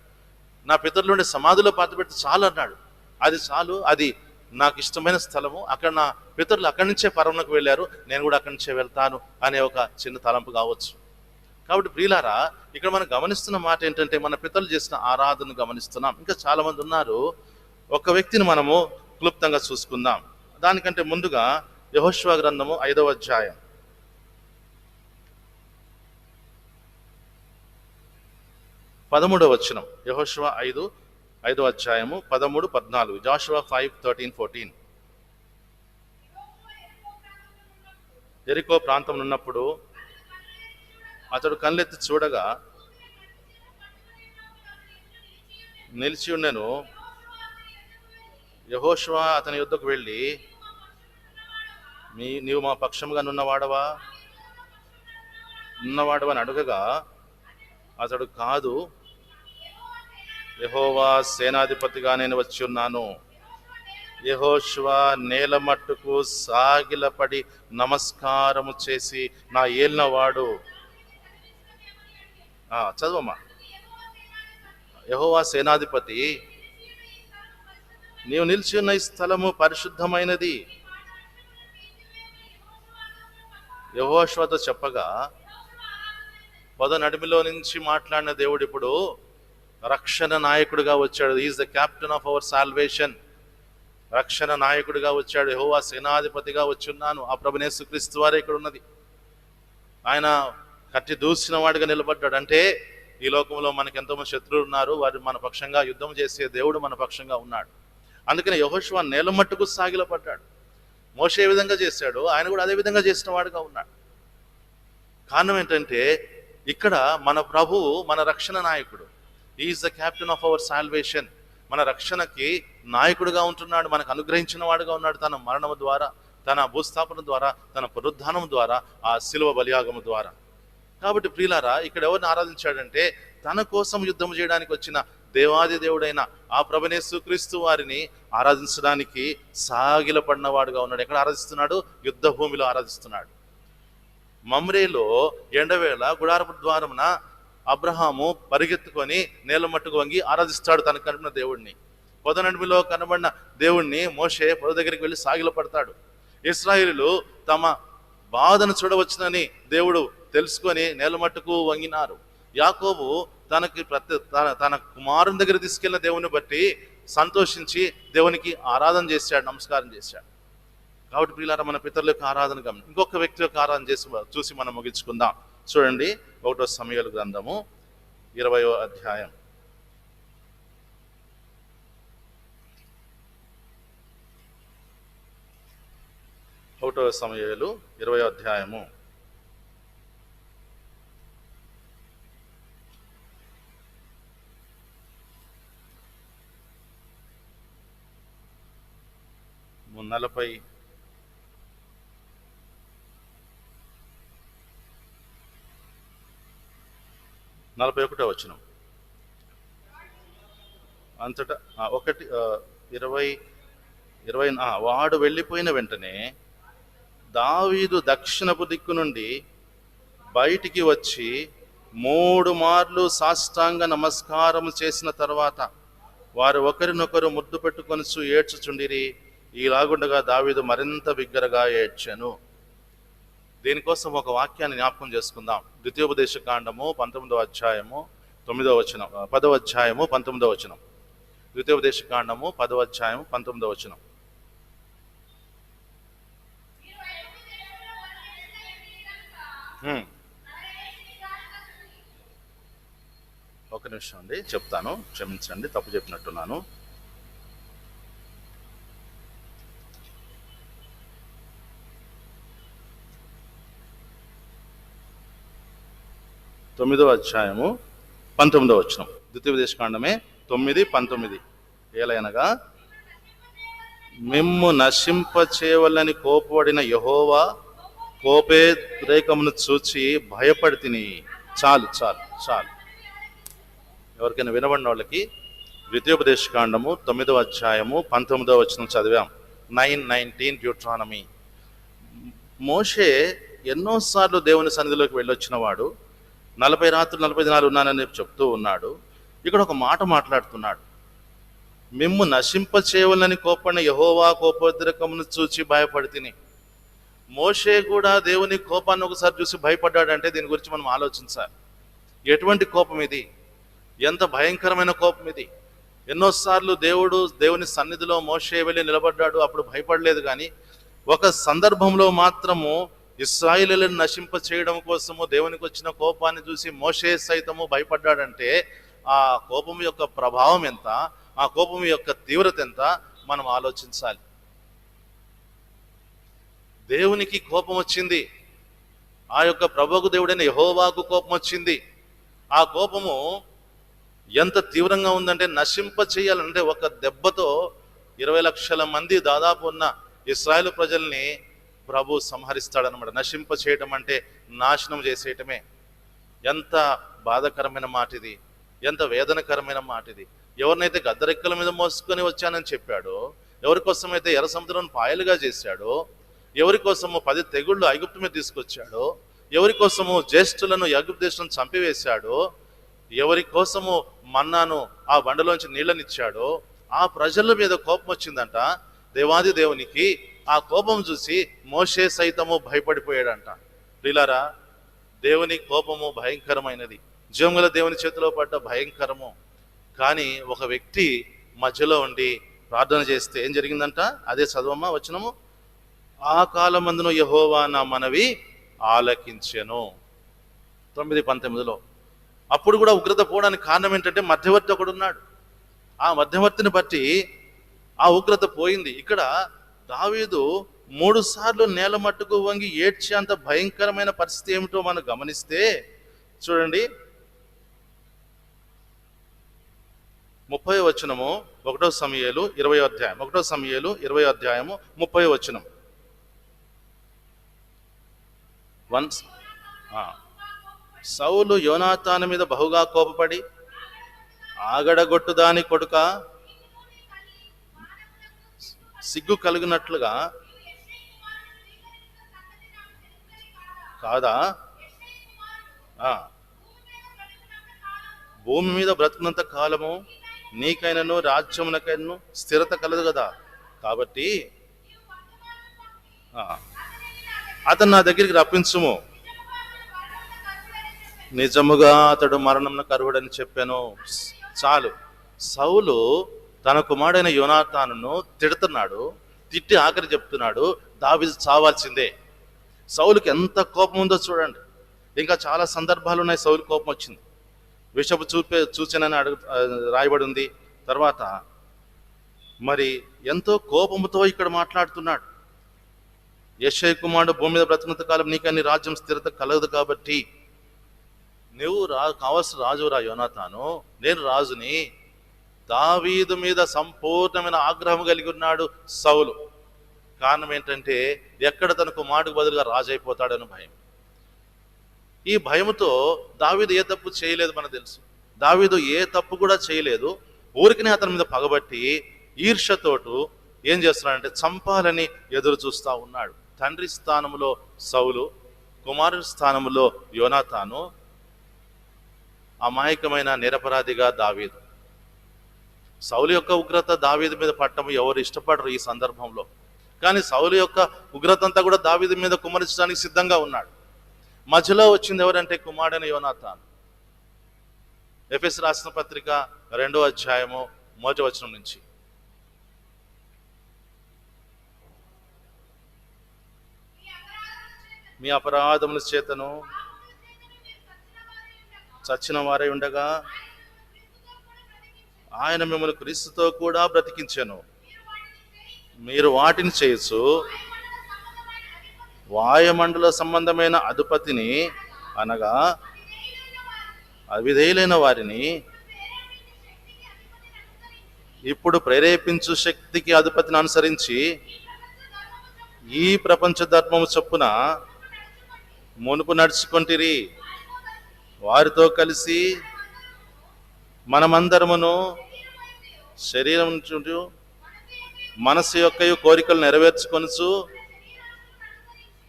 S1: నా పితరులు ఉండే సమాధిలో పాతి పెడితే చాలు అన్నాడు. అది చాలు, అది నాకు ఇష్టమైన స్థలము, అక్కడ నా పితరులు అక్కడి నుంచే పరమునకు వెళ్ళారు, నేను కూడా అక్కడి నుంచే వెళ్తాను అనే ఒక చిన్న తలంపు కావచ్చు. కాబట్టి ప్రియులారా, ఇక్కడ మనం గమనిస్తున్న మాట ఏంటంటే, మన పితరులు చేసిన ఆరాధన గమనిస్తున్నాం. ఇంకా చాలా మంది ఉన్నారు. ఒక వ్యక్తిని మనము క్లుప్తంగా చూసుకుందాం. దానికంటే ముందుగా యెహోషువ గ్రంథము 5వ అధ్యాయం 13వ వచనం. యెహోషువ 5వ అధ్యాయము 13, 14. జాషువా 5:13-14. యెరికో ప్రాంతం ఉన్నప్పుడు అతడు కళ్ళెత్తి చూడగా నిలిచి ఉండెను. యెహోషువ అతని యుద్ధకు వెళ్ళి, నీవు మా పక్షముగా నున్నవాడవా అని అడుగగా అతడు, కాదు, యెహోవా సేనాధిపతిగా నేను వచ్చి ఉన్నాను. యెహోషువ నేల మట్టుకు సాగిలపడి నమస్కారము చేసి, నా ఏలినవాడు. చదవమ్మా. యెహోవా సేనాధిపతి, నీవు నిలిచి ఉన్న ఈ స్థలము పరిశుద్ధమైనది. యెహోషువతో చెప్పగా పొద నడిమిలో నుంచి మాట్లాడిన దేవుడు ఇప్పుడు రక్షణ నాయకుడిగా వచ్చాడు. Is the captain of our salvation. రక్షణ నాయకుడిగా వచ్చాడు. యెహోవా సేనాధిపతిగా వచ్చి ఉన్నాను. ఆ ప్రభువైన యేసుక్రీస్తు వారే ఇక్కడ ఉన్నది. ఆయన కట్టి దూసిన వాడిగా నిలబడ్డాడు. అంటే ఈ లోకంలో మనకి ఎంతోమంది శత్రువులు ఉన్నారు, వారు మన పక్షంగా యుద్ధం చేసే దేవుడు మన పక్షంగా ఉన్నాడు. అందుకని యెహోషువ నేల మట్టుకు సాగిలపడ్డాడు. మోషే ఏ విధంగా చేశాడు, ఆయన కూడా అదే విధంగా చేసిన వాడుగా ఉన్నాడు. కారణం ఏంటంటే, ఇక్కడ మన ప్రభువు మన రక్షణ నాయకుడు. Is the captain of our salvation. మన రక్షణకి నాయకుడిగా ఉంటున్నాడు, మనకు అనుగ్రహించిన వాడుగా ఉన్నాడు. తన మరణము ద్వారా, తన భూస్థాపన ద్వారా, తన పునరుద్ధానం ద్వారా, ఆ శిలువ బలియాగము ద్వారా. కాబట్టి ప్రియులారా, ఇక్కడ ఎవరిని ఆరాధించాడంటే, తన కోసం యుద్ధం చేయడానికి వచ్చిన దేవాది దేవుడైన ఆ ప్రభువైన యేసుక్రీస్తు వారిని ఆరాధించడానికి సాగిలపడినవాడుగా ఉన్నాడు. ఎక్కడ ఆరాధిస్తున్నాడు? యుద్ధ భూమిలో ఆరాధిస్తున్నాడు. మమ్రేలో ఎండవేళ గుడారపు ద్వారమున అబ్రహాము పరిగెత్తుకొని నేల మట్టుకు వంగి ఆరాధిస్తాడు తనకు కనబడిన దేవుడిని. పొద నడిమిలో కనబడిన దేవుణ్ణి మోషే పొద దగ్గరికి వెళ్ళి సాగిలపడతాడు. ఇశ్రాయేలీయులు తమ బాధను చూడవచ్చునని దేవుడు తెలుసుకొని నేలమట్టుకు వంగినారు. యాకోబు తన కుమారుని దగ్గర తీసుకెళ్లిన దేవుని బట్టి సంతోషించి దేవునికి ఆరాధన చేశాడు, నమస్కారం చేశాడు. కాబట్టి ప్రియులారా, మన పితరుల యొక్క ఆరాధన గమనం. ఇంకొక వ్యక్తి యొక్క ఆరాధన చూసి మనం ముగించుకుందాం. చూడండి, 1 సమూయేలు గ్రంథము 20వ అధ్యాయం. 1 సమూయేలు 20వ అధ్యాయము. నలభై 41వ వచనం. అంతటా 20 వాడు వెళ్ళిపోయిన వెంటనే దావీదు దక్షిణపు దిక్కు నుండి బయటికి వచ్చి 3 మార్లు సాష్టాంగ నమస్కారం చేసిన తర్వాత వారు ఒకరినొకరు ముద్దు పెట్టుకొని ఏడ్చుచుండిరి. ఈలాగుండగా దావీదు మరింత బిగ్గరగా ఏడ్చెను. దీనికోసం ఒక వాక్యాన్ని జ్ఞాపకం చేసుకుందాం. ద్వితీయోపదేశ కాండము 19వ అధ్యాయము 9వ వచనం, 10వ అధ్యాయము 19వ వచనం. ద్వితీయోపదేశ కాండము 10వ అధ్యాయం 19వ వచనం. ఒక నిమిషం అండి, చెప్తాను, క్షమించండి, తప్పు చెప్పినట్టున్నాను. తొమ్మిదవ అధ్యాయము 19వ వచనం. ద్వితీయోపదేశ కాండమే 9:19. ఏలయనగా మిమ్ము నశింపచేయవలని కోపపడిన యెహోవా కోపోద్రేకమును చూచి భయపడితిని. చాలు చాలు చాలు. ఎవరికైనా వినబడిన వాళ్ళకి ద్వితీయోపదేశ కాండము 9వ అధ్యాయము 19వ వచనం చదివాం. 9:19 డ్యూట్రానమీ. మోషే ఎన్నోసార్లు దేవుని సన్నిధిలోకి వెళ్ళొచ్చిన వాడు, 40 రాత్రులు 40 దినాలు ఉన్నానని చెప్తూ ఉన్నాడు. ఇక్కడ ఒక మాట మాట్లాడుతున్నాడు. మిమ్ము నశింపచేయవలని కోపడిన యెహోవా కోపోద్రేకమును చూచి భయపడితిని. మోషే కూడా దేవుని కోపాన్ని ఒకసారి చూసి భయపడ్డాడంటే దీని గురించి మనం ఆలోచించాలి. ఎటువంటి కోపం ఇది? ఎంత భయంకరమైన కోపం ఇది! ఎన్నోసార్లు దేవుని సన్నిధిలో మోషే వెళ్ళి నిలబడ్డాడు, అప్పుడు భయపడలేదు. కానీ ఒక సందర్భంలో మాత్రము ఇశ్రాయేలీయులను నశింప చేయడం కోసము దేవునికి వచ్చిన కోపాన్ని చూసి మోషే సైతము భయపడ్డాడంటే ఆ కోపం యొక్క ప్రభావం ఎంత, ఆ కోపం యొక్క తీవ్రత ఎంత మనం ఆలోచించాలి. దేవునికి కోపం వచ్చింది, ఆ యొక్క ప్రభువుకు దేవుడైన యెహోవాకు కోపం వచ్చింది. ఆ కోపము ఎంత తీవ్రంగా ఉందంటే నశింప చేయాలంటే ఒక దెబ్బతో 20 లక్షల మంది దాదాపు ఉన్న ఇశ్రాయేలు ప్రజల్ని ప్రభు సంహరిస్తాడనమాట. నశింప చేయడం అంటే నాశనం చేసేయటమే. ఎంత బాధాకరమైన మాట ఇది, ఎంత వేదనకరమైన మాట ఇది. ఎవరినైతే గద్దరెక్కల మీద మోసుకొని వచ్చానని చెప్పాడో, ఎవరి కోసమైతే ఎర్ర సముద్రం పాయలుగా చేశాడో, ఎవరి కోసము 10 తెగుళ్ళు ఐగుప్తు మీద తీసుకొచ్చాడో, ఎవరి కోసము జ్యేష్ఠులను ఐగుప్తు దేశం చంపివేశాడో, ఎవరి కోసము మన్నాను ఆ బండలోంచి నీళ్ళనిచ్చాడో ఆ ప్రజల మీద కోపం వచ్చిందంట దేవాది దేవునికి. ఆ కోపం చూసి మోషే సైతము భయపడిపోయాడంట. ప్రియులారా, దేవుని కోపము భయంకరమైనది, జీవముల దేవుని చేతిలో పడ్డ భయంకరము. కానీ ఒక వ్యక్తి మధ్యలో ఉండి ప్రార్థన చేస్తే ఏం జరిగిందంట? అదే చదవమ్మా వచనము. ఆ కాలమందును యెహోవా నా మనవి ఆలకించెను. 9:19. అప్పుడు కూడా ఉగ్రత పోవడానికి కారణం ఏంటంటే మధ్యవర్తి ఒకడు ఉన్నాడు. ఆ మధ్యవర్తిని బట్టి ఆ ఉగ్రత పోయింది. ఇక్కడ దావీదు 3 సార్లు నేల మట్టుకు వంగి ఏడ్చే అంత భయంకరమైన పరిస్థితి ఏమిటో మనం గమనిస్తే చూడండి. 30వ వచనము 1 సమూయేలు 20వ అధ్యాయం. 1 సమూయేలు 20వ అధ్యాయము 30వ వచనం. సౌలు యోనాతాను మీద బహుగా కోపపడి ఆగడగొట్టు దాని కొడుక సిగ్గు కలిగినట్లుగా కాదా, భూమి మీద బ్రతుకున్నంత కాలము నీకైనను రాజ్యమునకైనను స్థిరత కలదు కదా. కాబట్టి ఆ, అతను నా దగ్గరికి రప్పించుము, నిజముగా అతడు మరణంను కరువుడని చెప్పాను. చాలు. సౌలు తన కుమారుడైన యోనాతానును తిడుతున్నాడు, తిట్టి ఆఖరి చెప్తున్నాడు దావీదు చావాల్సిందే. సౌలుకి ఎంత కోపం ఉందో చూడండి. ఇంకా చాలా సందర్భాలు ఉన్నాయి సౌలు కోపం వచ్చింది. విషపు చూచానని రాయబడి ఉంది. తర్వాత మరి ఎంతో కోపముతో ఇక్కడ మాట్లాడుతున్నాడు. యెషయా కుమారుడు భూమి మీద బ్రతికినంత కాలం నీకని రాజ్యం స్థిరత కలగదు, కాబట్టి నువ్వు కావాల్సిన రాజు రా యోనాతాను, నేను రాజుని. దావీదు మీద సంపూర్ణమైన ఆగ్రహం కలిగి ఉన్నాడు సౌలు. కారణం ఏంటంటే ఎక్కడ తన కుమారుడికి బదులుగా రాజు అయిపోతాడని భయం. ఈ భయంతో దావీదు ఏ తప్పు చేయలేదు మనకు తెలుసు. దావీదు ఏ తప్పు కూడా చేయలేదు. ఊరికినే అతని మీద పగబట్టి ఈర్ష్యతోటు ఏం చేస్తున్నాడంటే చంపాలని ఎదురు చూస్తూ ఉన్నాడు. తండ్రి స్థానంలో సౌలు, కుమారుని స్థానంలో యోనాతాను, అమాయకమైన నిరపరాధిగా దావీదు. సౌలు యొక్క ఉగ్రత దావీదు మీద పట్టడం ఎవరు ఇష్టపడరు ఈ సందర్భంలో. కానీ సౌలు యొక్క ఉగ్రత అంతా కూడా దావీదు మీద కుమ్మరించడానికి సిద్ధంగా ఉన్నాడు. మధ్యలో వచ్చింది ఎవరంటే కుమారుడైన యోనాతాను. ఎఫెసు రాసిన పత్రిక 2వ అధ్యాయము 1వ వచనం నుంచి, మీ అపరాధముల చేతను చచ్చిన వారై ఉండగా ఆయన మిమ్మల్ని క్రీస్తుతో కూడా బ్రతికించెను. మీరు వాటిని చేయొచ్చు వాయుమండల సంబంధమైన అధిపతిని, అనగా అవిధేయులైన వారిని ఇప్పుడు ప్రేరేపించు శక్తికి అధిపతిని అనుసరించి ఈ ప్రపంచ ధర్మము చొప్పున మునుపు నడుచుకొంటిరి. వారితో కలిసి మనమందరమును శరీరం చుట్టూ మనసు యొక్క కోరికలు నెరవేర్చుకొనుచు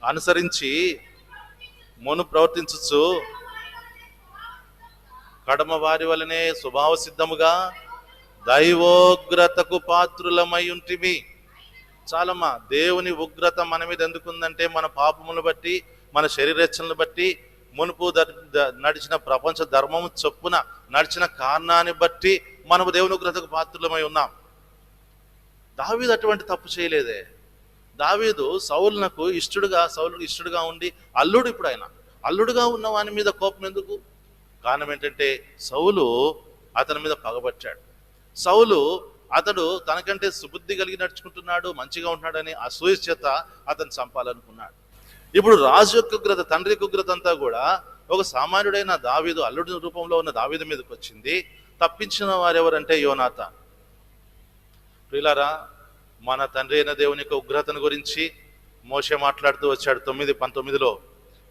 S1: అనుసరించి మును ప్రవర్తించుచు కడమ వారి వలనే స్వభావ సిద్ధముగా దైవోగ్రతకు పాత్రులమై ఉంటిమి. చాలమ్మా, దేవుని ఉగ్రత మన మీద ఎందుకుందంటే మన పాపములను బట్టి, మన శరీరేచ్ఛలను బట్టి, మునుపు నడిచిన ప్రపంచ ధర్మము చొప్పున నడిచిన కారణాన్ని బట్టి మనము దేవుని ఉగ్రతకు పాత్రులమై ఉన్నాం. దావీదు అటువంటి తప్పు చేయలేదే. దావీదు సౌలుకు ఇష్టడుగా ఉండి అల్లుడు. ఇప్పుడు ఆయన అల్లుడుగా ఉన్న వాని మీద కోపం ఎందుకు? కారణం ఏంటంటే సౌలు అతని మీద పగబట్టాడు. అతడు తనకంటే సుబుద్ధి కలిగి నడుచుకుంటున్నాడు, మంచిగా ఉంటున్నాడని అసూయ చేత అతను చంపాలనుకున్నాడు. ఇప్పుడు రాజు యొక్క ఉగ్రత, తండ్రి యొక్క ఉగ్రత అంతా కూడా ఒక సామాన్యుడైన దావీదు, అల్లుడి రూపంలో ఉన్న దావీదు మీదకి వచ్చింది. తప్పించిన వారెవరంటే యోనాతాను. ప్రియులారా, మన తండ్రి అయిన దేవుని యొక్క ఉగ్రతను గురించి మోషే మాట్లాడుతూ వచ్చాడు 9:19లో.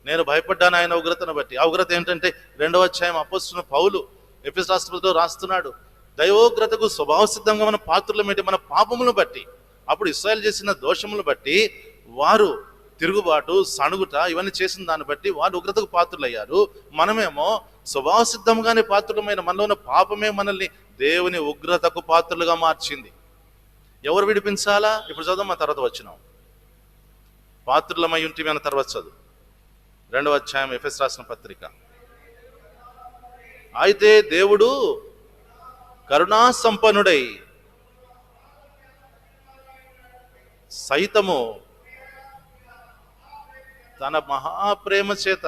S1: నేను భయపడ్డాను ఆయన ఉగ్రతను బట్టి. ఆ ఉగ్రత ఏంటంటే 2వ అధ్యాయం అపోస్తలుడైన పౌలు ఎఫెసు రాష్ట్రంలో రాస్తున్నాడు. దైవోగ్రతకు స్వభావ సిద్ధంగా మన పాత్రలమేంటి? మన పాపములను బట్టి, అప్పుడు ఇశ్రాయేలు చేసిన దోషములను బట్టి, వారు తిరుగుబాటు, సణుగుట ఇవన్నీ చేసిన దాన్ని బట్టి వారు ఉగ్రతకు పాత్రులయ్యారు. మనమేమో స్వభావ సిద్ధంగానే పాత్రులమైన మనలో ఉన్న పాపమే మనల్ని దేవుని ఉగ్రతకు పాత్రలుగా మార్చింది. ఎవరు విడిపించాలా? ఇప్పుడు చదువు, మా తర్వాత వచ్చినాం. పాత్రులమై ఉంటివి అన్న తర్వాత చదువు 2వ అధ్యాయం ఎఫెసు రాసిన పత్రిక. అయితే దేవుడు కరుణా సంపన్నుడై సైతము తన మహాప్రేమ చేత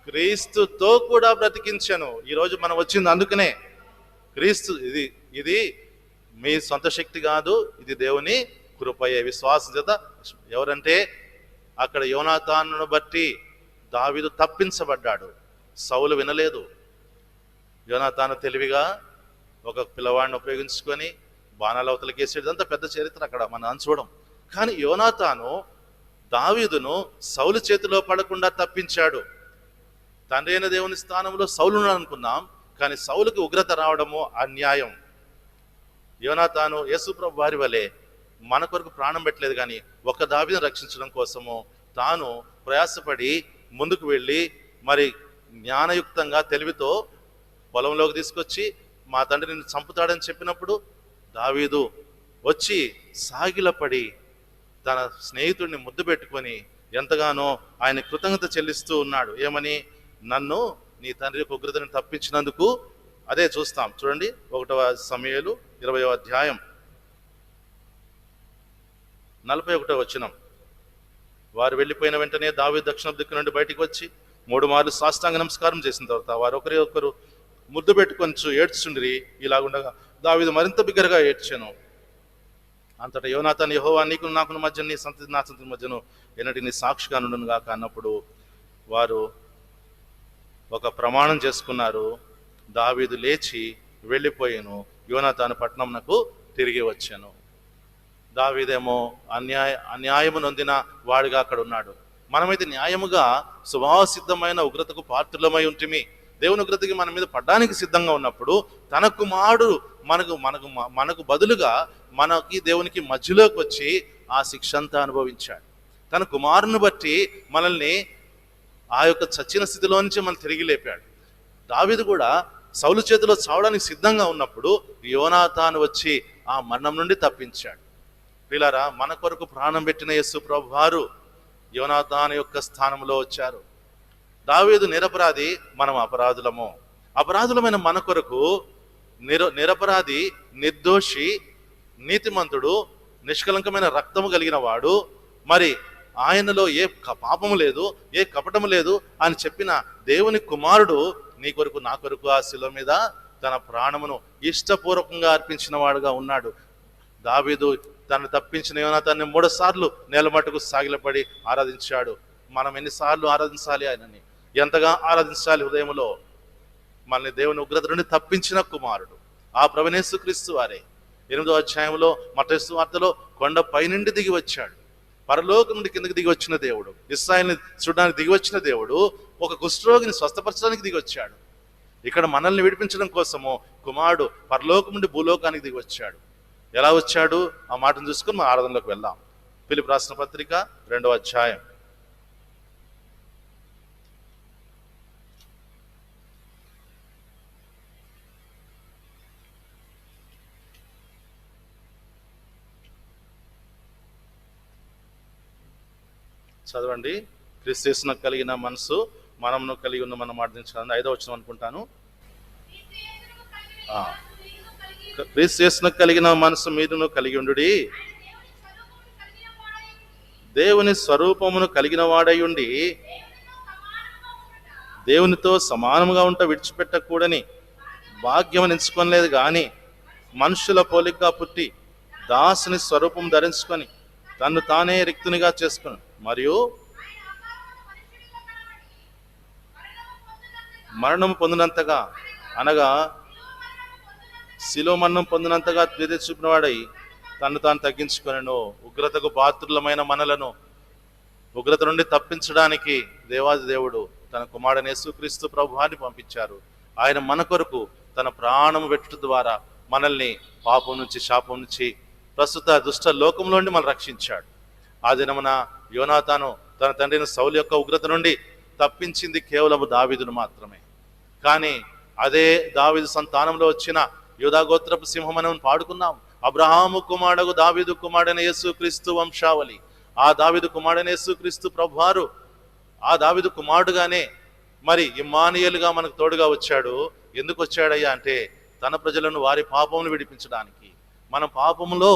S1: క్రీస్తుతో కూడా బ్రతికించెను. ఈరోజు మనం వచ్చింది అందుకనే. క్రీస్తు ఇది మీ సొంత శక్తి కాదు, ఇది దేవుని కృపయే. విశ్వాసం చేత. ఎవరంటే అక్కడ యోనాతానును బట్టి దావీదు తప్పించబడ్డాడు. సౌలు వినలేదు. యోనాతాను తెలివిగా ఒక పిల్లవాడిని ఉపయోగించుకొని బాణాల అవతలకి వేసేదంతా పెద్ద చరిత్ర అక్కడ మనం చూడం. కానీ యోనాతాను దావీదును సౌలు చేతిలో పడకుండా తప్పించాడు. తండ్రి అయిన దేవుని స్థానంలో సౌలును అనుకున్నాం, కానీ సౌలుకి ఉగ్రత రావడము అన్యాయం. యోనాతాను యేసుప్రభు వారి వలె మన కొరకు ప్రాణం పెట్టలేదు, కానీ ఒక దావీదును రక్షించడం కోసము తాను ప్రయాసపడి ముందుకు వెళ్ళి మరి జ్ఞానయుక్తంగా తెలివితో పొలంలోకి తీసుకొచ్చి మా తండ్రి నిన్ను చంపుతాడని చెప్పినప్పుడు దావీదు వచ్చి సాగిలపడి తన స్నేహితుడిని ముద్దు పెట్టుకొని ఎంతగానో ఆయన కృతజ్ఞత చెల్లిస్తూ ఉన్నాడు. ఏమని? నన్ను నీ తండ్రి యొక్క ఉగ్రతను తప్పించినందుకు. అదే చూస్తాం చూడండి, 1 సమూయేలు 20వ అధ్యాయం 41వ వచనం. వారు వెళ్ళిపోయిన వెంటనే దావీదు దక్షిణ దిక్కు నుండి బయటికి వచ్చి 3 మార్లు సాష్టాంగ నమస్కారం చేసిన తర్వాత వారు ఒకరు ముద్దు పెట్టుకొని ఏడ్చుండ్రి. ఇలాగుండగా దావీదు మరింత బిగ్గరగా ఏడ్చాను. అంతటా యోనాతాను, యెహోవా నీకు నాకు మధ్య, నీ సంతతి నా సంతతి మధ్యను ఎన్నటి నీ సాక్షిగా నుండును గాక అన్నప్పుడు వారు ఒక ప్రమాణం చేసుకున్నారు. దావీదు లేచి వెళ్ళిపోయాను, యోనాతాను పట్టణంనకు తిరిగి వచ్చాను. దావీదేమో అన్యాయము నొందిన వాడిగా అక్కడ ఉన్నాడు. మనమైతే న్యాయముగా స్వభావ సిద్ధమైన ఉగ్రతకు పాత్రులమై ఉంటిమి. దేవుని ఉగ్రతకి మన మీద పడ్డానికి సిద్ధంగా ఉన్నప్పుడు తన కుమారుడు మనకు బదులుగా మనకి దేవునికి మధ్యలోకి వచ్చి ఆ శిక్ష అంతా అనుభవించాడు. తన కుమారుని బట్టి మనల్ని ఆ యొక్క చచ్చిన స్థితిలో నుంచి మనం తిరిగి లేపాడు. దావీదు కూడా సౌలు చేతిలో చావడానికి సిద్ధంగా ఉన్నప్పుడు యోనాతాను వచ్చి ఆ మరణం నుండి తప్పించాడు. ప్రియులారా, మన కొరకు ప్రాణం పెట్టిన యేసు ప్రభువారు యోనాతాను యొక్క స్థానంలో వచ్చారు. దావీదు నిరపరాధి, మనం అపరాధులము. అపరాధులమైన మన కొరకు నిరపరాధి, నిర్దోషి, నీతిమంతుడు, నిష్కలంకమైన రక్తము కలిగిన వాడు, మరి ఆయనలో ఏ పాపము లేదు, ఏ కపటము లేదు అని చెప్పిన దేవుని కుమారుడు నీ కొరకు నా కొరకు ఆ శిలువ మీద తన ప్రాణమును ఇష్టపూర్వకంగా అర్పించిన వాడుగా ఉన్నాడు. దావీదు తను తప్పించిన యోనాతాన్ని 3 సార్లు నేలమట్టుకు సాగిలపడి ఆరాధించాడు. మనం ఎన్నిసార్లు ఆరాధించాలి ఆయనని? ఎంతగా ఆరాధించాలి? హృదయంలో మనల్ని దేవుని ఉగ్రత నుండి తప్పించిన కుమారుడు ఆ ప్రభువైన యేసుక్రీస్తు వారే. 8వ అధ్యాయంలో మత్తయి సువార్తలో కొండ పైనుండి దిగి వచ్చాడు. పరలోకం నుండి కిందకి దిగి వచ్చిన దేవుడు, ఇశ్రాయేలుని చూడడానికి దిగి వచ్చిన దేవుడు, ఒక కుష్ఠరోగిని స్వస్థపరచడానికి దిగి వచ్చాడు. ఇక్కడ మనల్ని విడిపించడం కోసము కుమారుడు పరలోకం నుండి భూలోకానికి దిగి వచ్చాడు. ఎలా వచ్చాడు? ఆ మాటను చూసుకుని మన ఆరాధనలోకి వెళ్దాం. ఫిలిప్పీ రాసిన పత్రిక 2వ అధ్యాయం. చదవండి. క్రీస్తుయేసునకు కలిగిన మనసు మనమును కలిగి ఉన్న మనం ఆర్థించాలని 5వ వచనం అనుకుంటాను. క్రీస్తుయేసునకు కలిగిన మనసు మీరును కలిగి ఉండుడి, దేవుని స్వరూపమును కలిగిన వాడై ఉండి దేవునితో సమానముగా ఉంట విడిచిపెట్టకూడని భాగ్యం ఎంచుకోలేదు గాని మనుషుల పోలికగా పుట్టి దాసుని స్వరూపం ధరించుకొని తన్ను తానే రిక్తునిగా చేసుకుని మరియు మరణం పొందినంతగా, అనగా శిలువ మరణం పొందినంతగా ప్రీతి చూపినవాడై తను తాను తగ్గించుకొనెను. ఉగ్రతకు పాత్రులమైన మనలను ఉగ్రత నుండి తప్పించడానికి దేవాది దేవుడు తన కుమారుడైన యేసుక్రీస్తు ప్రభువాన్ని పంపించారు. ఆయన మన కొరకు తన ప్రాణము పెట్టడం ద్వారా మనల్ని పాపం నుంచి, శాపం నుంచి, ప్రస్తుత దుష్ట లోకంలో నుండి మనం రక్షించాడు. ఆ దినమున యోనాతాను తన తండ్రిని సౌలు యొక్క ఉగ్రత నుండి తప్పించింది కేవలం దావీదును మాత్రమే. కానీ అదే దావీదు సంతానంలో వచ్చిన యూదాగోత్రపు సింహం అని పాడుకున్నాం. అబ్రహాము కుమారుడు దావీదు కుమారుడైన యేసుక్రీస్తు వంశావళి. ఆ దావీదు కుమారుడైన యేసుక్రీస్తు ప్రభువారు ఆ దావీదు కుమారుడుగానే మరి ఇమ్మానుయేలుగా మనకు తోడుగా వచ్చాడు. ఎందుకు వచ్చాడయ్యా అంటే తన ప్రజలను వారి పాపమును విడిపించడానికి. మన పాపములో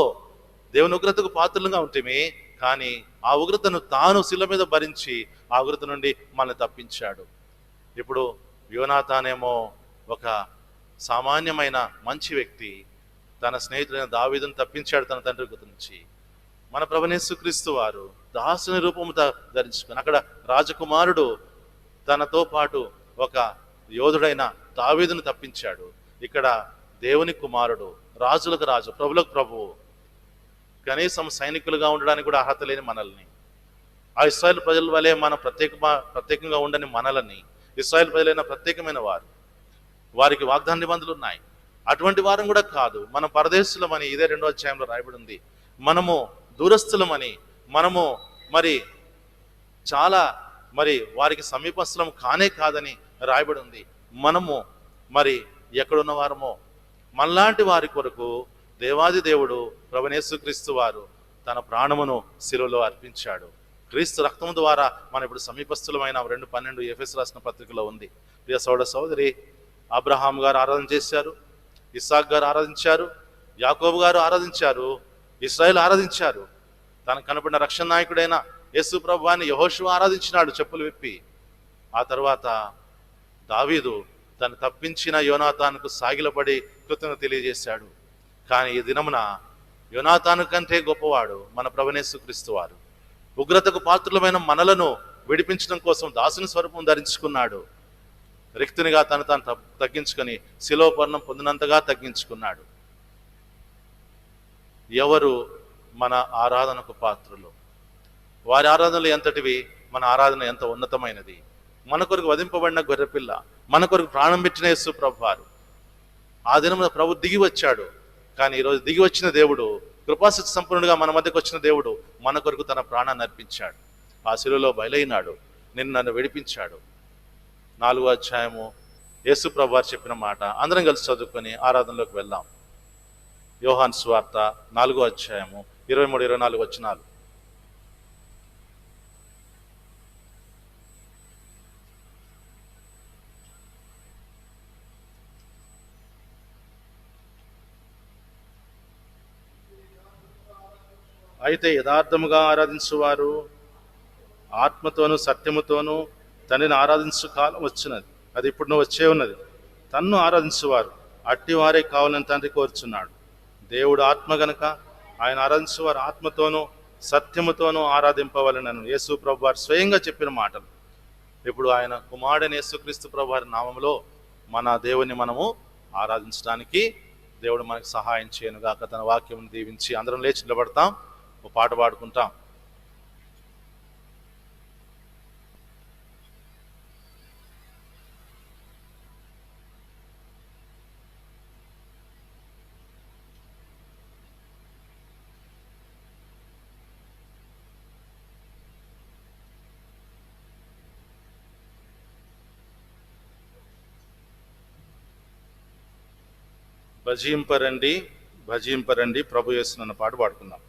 S1: దేవుని ఉగ్రతకు పాత్రలుగా ఉంటేమే, కానీ ఆ ఉగ్రతను తాను శిలువ మీద భరించి ఆ ఉగ్రత నుండి మనల్ని తప్పించాడు. ఇప్పుడు యోనాతానేమో ఒక సామాన్యమైన మంచి వ్యక్తి, తన స్నేహితుడైన దావీదును తప్పించాడు తన తండ్రి ఉగ్రత నుంచి. మన ప్రభువైన యేసుక్రీస్తు వారు దాసుని రూపము ధరించుకొని అక్కడ రాజకుమారుడు తనతో పాటు ఒక యోధుడైన దావీదును తప్పించాడు. ఇక్కడ దేవుని కుమారుడు, రాజులకు రాజు, ప్రభులకు ప్రభువు, కనీసం సైనికులుగా ఉండడానికి కూడా అర్హత లేని మనల్ని, ఆ ఇశ్రాయేలు ప్రజల వలె మనం ప్రత్యేకంగా ఉండని మనలని, ఇశ్రాయేలు ప్రజలైన ప్రత్యేకమైన వారు, వారికి వాగ్దాన నిబంధనలు ఉన్నాయి. అటువంటి వారం కూడా కాదు. మనం పరదేశులమని ఇదే 2వ అధ్యాయంలో రాయబడి ఉంది. మనము దూరస్థులమని, మనము మరి చాలా మరి వారికి సమీపస్థలం కానే కాదని రాయబడి ఉంది. మనము మరి ఎక్కడున్న వారమో మనలాంటి వారి కొరకు దేవాది దేవుడు ప్రభువైన యేసుక్రీస్తు వారు తన ప్రాణమును శిలువలో అర్పించాడు. క్రీస్తు రక్తము ద్వారా మనం ఇప్పుడు సమీపస్థులమైన 2:12 ఎఫెసు రాసిన పత్రికలో ఉంది. ప్రియ సోదర సోదరి, అబ్రహాం గారు ఆరాధన చేశారు, ఇస్సాక్ గారు ఆరాధించారు, యాకోబు గారు ఆరాధించారు, ఇశ్రాయేలు ఆరాధించారు. తనకు కనబడిన రక్షణ నాయకుడైన యేసు ప్రభువాన్ని యెహోషువ ఆరాధించినాడు చెప్పులు విప్పి. ఆ తర్వాత దావీదు తను తప్పించిన యోనాతానుకు సాగిలపడి కృతజ్ఞత తెలియజేశాడు. కానీ ఈ దినమున యోనాతాను కంటే గొప్పవాడు మన ప్రభువైన యేసుక్రీస్తు వారు. ఉగ్రతకు పాత్రులమైన మనలను విడిపించడం కోసం దాసుని స్వరూపం ధరించుకున్నాడు. రిక్తునిగా తాను తగ్గించుకొని శిలువ మరణం పొందినంతగా తగ్గించుకున్నాడు. ఎవరు మన ఆరాధనకు పాత్రులు? వారి ఆరాధనలు ఎంతటివి, మన ఆరాధన ఎంత ఉన్నతమైనది. మన కొరకు వధింపబడిన గొర్రెపిల్ల, మన కొరకు ప్రాణం పెట్టిన యేసు ప్రభువారు. ఆ దినమున ప్రభు దిగి వచ్చాడు. కానీ ఈరోజు దిగి వచ్చిన దేవుడు, కృపాసక్తి సంపూర్ణుడుగా మన మధ్యకు వచ్చిన దేవుడు మన కొరకు తన ప్రాణాన్ని అర్పించాడు. ఆ శిలువలో బయలైనాడు, నన్ను విడిపించాడు. 4వ అధ్యాయము యేసు ప్రభువారు చెప్పిన మాట అందరం కలిసి చదువుకొని ఆరాధనలోకి వెళ్దాం. యోహాను సువార్త 4వ అధ్యాయము 23-24 వచనాలు. అయితే యథార్థముగా ఆరాధించువారు ఆత్మతోనూ సత్యముతోనూ తండ్రిని ఆరాధించు కాలం వచ్చినది, అది ఇప్పుడు వచ్చే ఉన్నది. తన్ను ఆరాధించువారు అట్టివారే కావాలని తండ్రి కోరుచున్నాడు. దేవుడు ఆత్మ గనుక ఆయన ఆరాధించువారు ఆత్మతోనూ సత్యముతోనూ ఆరాధింపవలెనని యేసు ప్రభువారు స్వయంగా చెప్పిన మాటలు. ఇప్పుడు ఆయన కుమారుడైన యేసుక్రీస్తు ప్రభువారి నామములో మన దేవుని మనము ఆరాధించడానికి దేవుడు మనకు సహాయం చేయనుగాక. తన వాక్యం దీవించి అందరం లేచి నిలబడతాం, ఒక పాట పాడుకుంటాం. భజింపరండి భజింపరండి ప్రభు యేసునన్న పాట పాడుకుందాం.